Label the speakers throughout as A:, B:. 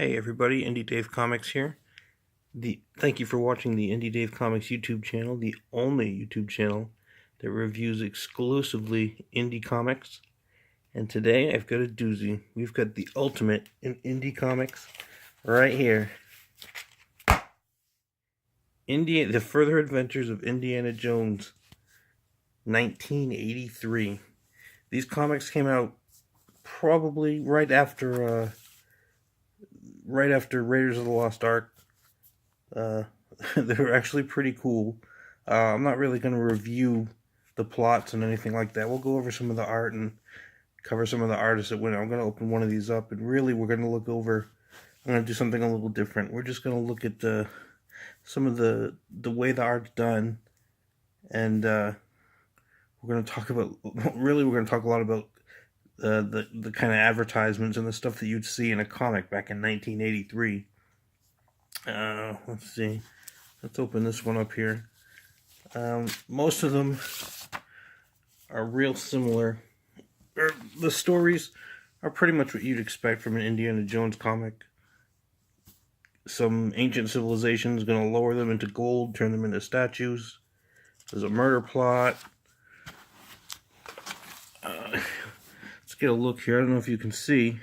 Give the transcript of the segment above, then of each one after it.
A: Hey everybody, Indie Dave Comics here. Thank you for watching the Indie Dave Comics YouTube channel, the only YouTube channel that reviews exclusively indie comics. And today I've got a doozy. We've got the ultimate in indie comics right here. The Further Adventures of Indiana Jones, 1983. These comics came out probably right after Raiders of the Lost Ark. They were actually pretty cool. I'm not really going to review the plots and anything like that. We'll go over some of the art and cover some of the artists that went. I'm going to open one of these up, and really we're going to look over. I'm going to do something a little different. We're just going to look at some of the way the art's done, and we're going to talk about. Really, we're going to talk a lot about the kind of advertisements and the stuff that you'd see in a comic back in 1983. Let's see. Let's open this one up here. Most of them are real similar. The stories are pretty much what you'd expect from an Indiana Jones comic. Some ancient civilization is going to lower them into gold, turn them into statues. There's a murder plot. Let's get a look here. I don't know if you can see.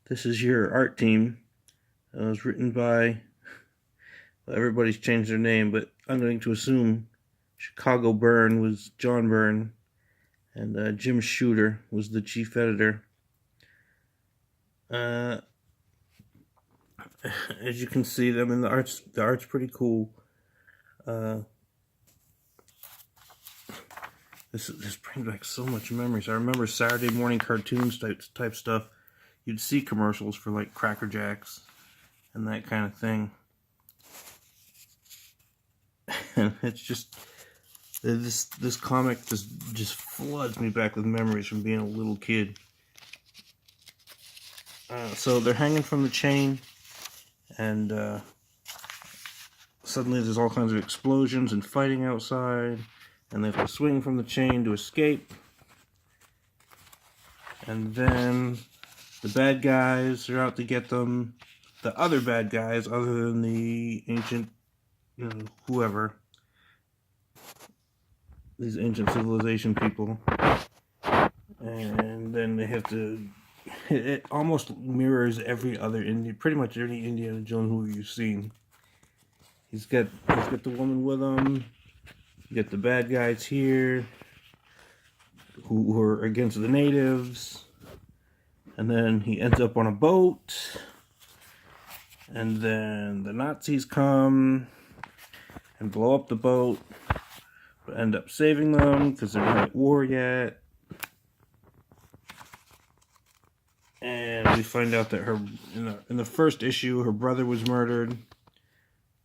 A: This is your art team. It was written by, well, everybody's changed their name, but I'm going to assume Chicago Byrne was John Byrne, and Jim Shooter was the chief editor. As you can see, I mean, the art's pretty cool. This brings back so much memories. I remember Saturday morning cartoons type stuff. You'd see commercials for like Cracker Jacks and that kind of thing. And it's just this comic just floods me back with memories from being a little kid. So they're hanging from the chain, and suddenly there's all kinds of explosions and fighting outside, and they have to swing from the chain to escape. And then the bad guys are out to get them. The other bad guys, other than the ancient, whoever, these ancient civilization people, and then they have to. It almost mirrors every other pretty much any Indiana Jones movie you've seen. He's got the woman with him. You got the bad guys here, who are against the natives, and then he ends up on a boat. And then the Nazis come and blow up the boat, but end up saving them because they're not at war yet. And we find out that in the first issue, her brother was murdered,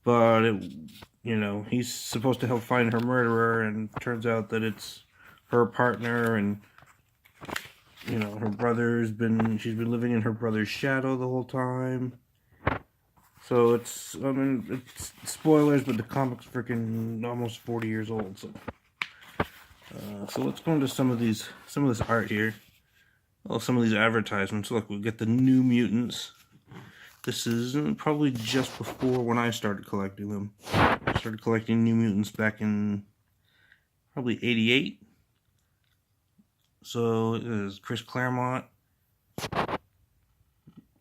A: but he's supposed to help find her murderer, and it turns out that it's her partner, and she's been living in her brother's shadow the whole time. So it's spoilers, but the comic's freaking almost 40 years old. So let's go into some of this art here. Well, some of these advertisements. Look, we get the New Mutants. This is probably just before when I started collecting them. I started collecting New Mutants back in probably '88. So there's Chris Claremont,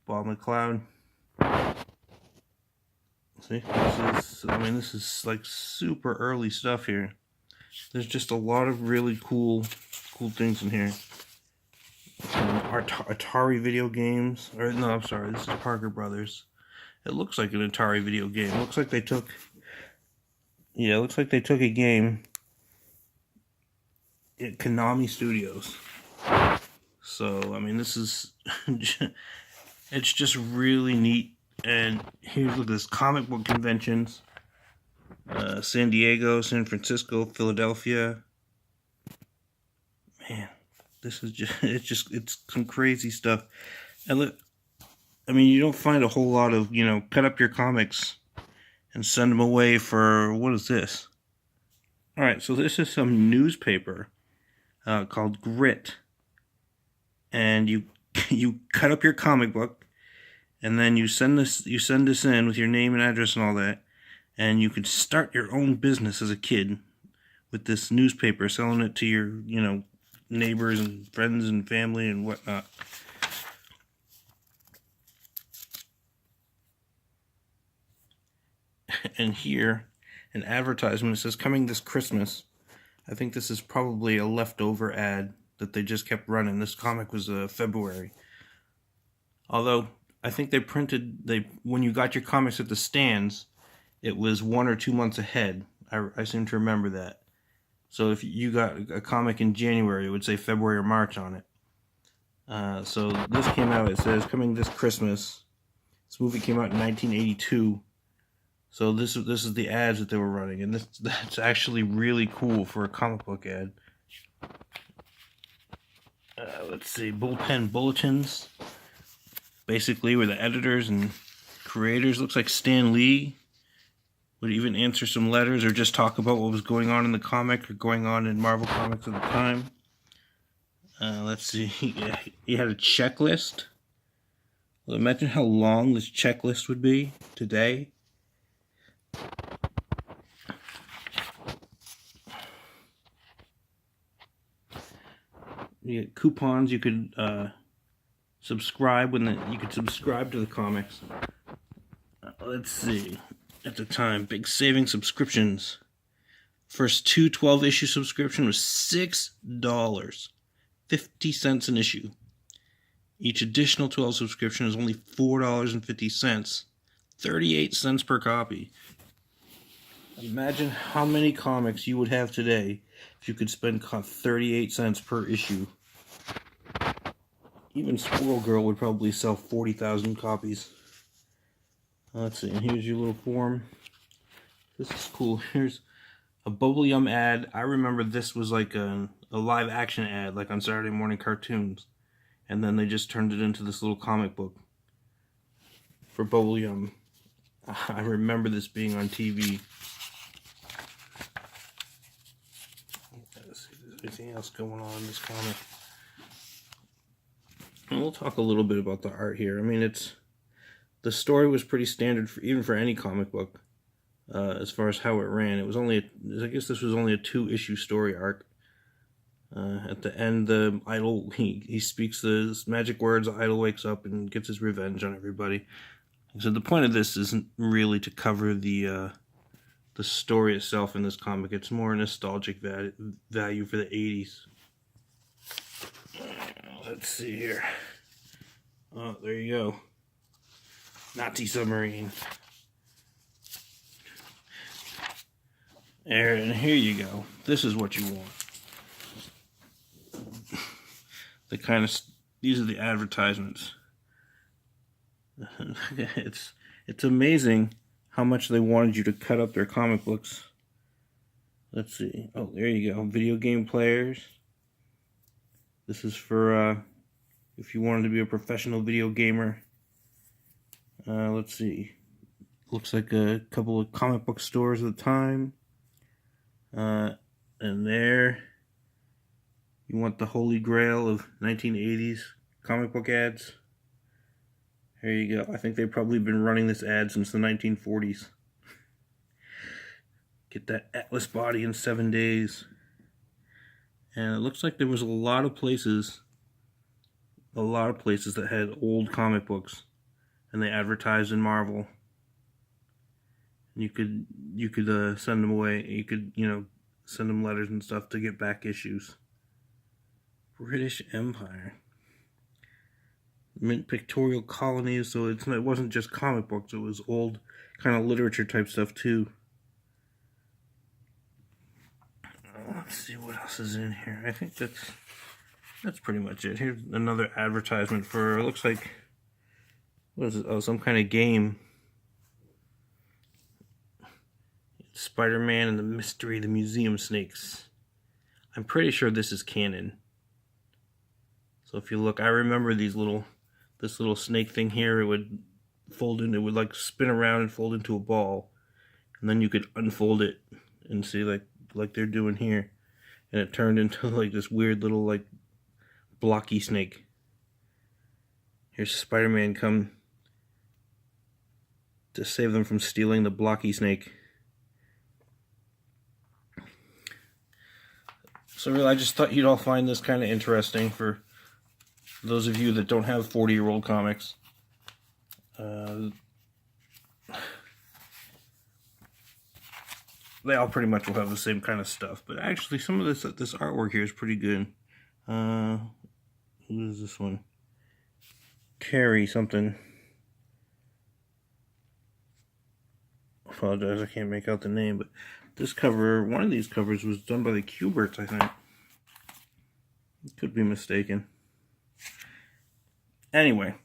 A: Bob McLeod. See, this is like super early stuff here. There's just a lot of really cool things in here. Atari video games, or no, I'm sorry, this is Parker Brothers. It looks like an Atari video game. It looks like they took a game at Konami Studios. So, I mean, this is, it's just really neat. And here's, look at this, comic book conventions. San Diego, San Francisco, Philadelphia. Man, this is it's some crazy stuff. And look, I mean, you don't find a whole lot of, cut up your comics and send them away for, what is this? Alright, so this is some newspaper called Grit. And you cut up your comic book, and then you send this in with your name and address and all that, and you could start your own business as a kid with this newspaper, selling it to your, neighbors and friends and family and whatnot. And here, an advertisement, it says, coming this Christmas. I think this is probably a leftover ad that they just kept running. This comic was February. Although, I think when you got your comics at the stands, it was 1 or 2 months ahead. I seem to remember that. So if you got a comic in January, it would say February or March on it. So this came out, it says, coming this Christmas. This movie came out in 1982. So this is the ads that they were running, and that's actually really cool for a comic book ad. Let's see, bullpen bulletins. Basically, where the editors and creators, looks like Stan Lee would even answer some letters or just talk about what was going on in the comic or going on in Marvel Comics at the time. Let's see, he had a checklist. Well, imagine how long this checklist would be today. You get coupons. You could subscribe you could subscribe to the comics. Let's see. At the time, big saving subscriptions. First 2 12-issue subscription was $6, 50 cents an issue. Each additional 12 subscription is only $4.50, 38 cents per copy. Imagine how many comics you would have today if you could spend 38 cents per issue. Even Squirrel Girl would probably sell 40,000 copies. Let's see, and here's your little form. This is cool. Here's a Bubble Yum ad. I remember this was like a live action ad, like on Saturday morning cartoons. And then they just turned it into this little comic book for Bubble Yum. I remember this being on TV. Let's see if there's anything else going on in this comic. And we'll talk a little bit about the art here. I mean, the story was pretty standard even for any comic book, as far as how it ran. It was I guess this was only a 2-issue story arc. At the end, the idol, he speaks the magic words, the idol wakes up and gets his revenge on everybody. So the point of this isn't really to cover the story itself in this comic. It's more nostalgic value for the 80s. Let's see here. Oh, there you go. Nazi submarine. There, and here you go. This is what you want. These are the advertisements. It's amazing how much they wanted you to cut up their comic books. Let's see. Oh, there you go. Video game players. This is for if you wanted to be a professional video gamer. Let's see. Looks like a couple of comic book stores at the time. And there, you want the holy grail of 1980s comic book ads. There you go. I think they've probably been running this ad since the 1940s. Get that Atlas body in 7 days. And it looks like there was a lot of places that had old comic books, and they advertised in Marvel. And you could send them away. You could, send them letters and stuff to get back issues. British Empire. Mint pictorial colonies, so it wasn't just comic books, it was old kind of literature type stuff too. Let's see what else is in here. I think that's pretty much it. Here's another advertisement for, it looks like, what is it? Oh, some kind of game. Spider-Man and the Mystery of the Museum Snakes. I'm pretty sure this is canon. So if you look, I remember this little snake thing here. It would fold in, it would like spin around and fold into a ball, and then you could unfold it and see like they're doing here, and it turned into like this weird little like blocky snake. Here's Spider-Man come to save them from stealing the blocky snake. So really, I just thought you'd all find this kind of interesting for those of you that don't have 40-year-old comics. They all pretty much will have the same kind of stuff, but actually some of this artwork here is pretty good. Who is this one? Carrie something. Apologize, I can't make out the name, but this cover, one of these covers was done by the Cuberts, I think. Could be mistaken. Anyway,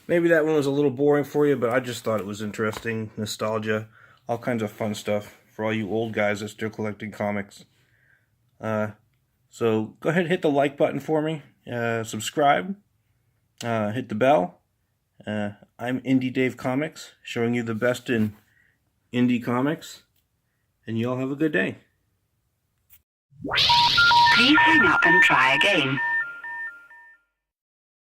A: maybe that one was a little boring for you, but I just thought it was interesting. Nostalgia, all kinds of fun stuff for all you old guys that still collecting comics. So go ahead and hit the like button for me. Subscribe. Hit the bell. I'm Indie Dave Comics, showing you the best in indie comics. And you all have a good day.
B: Please hang up and try again.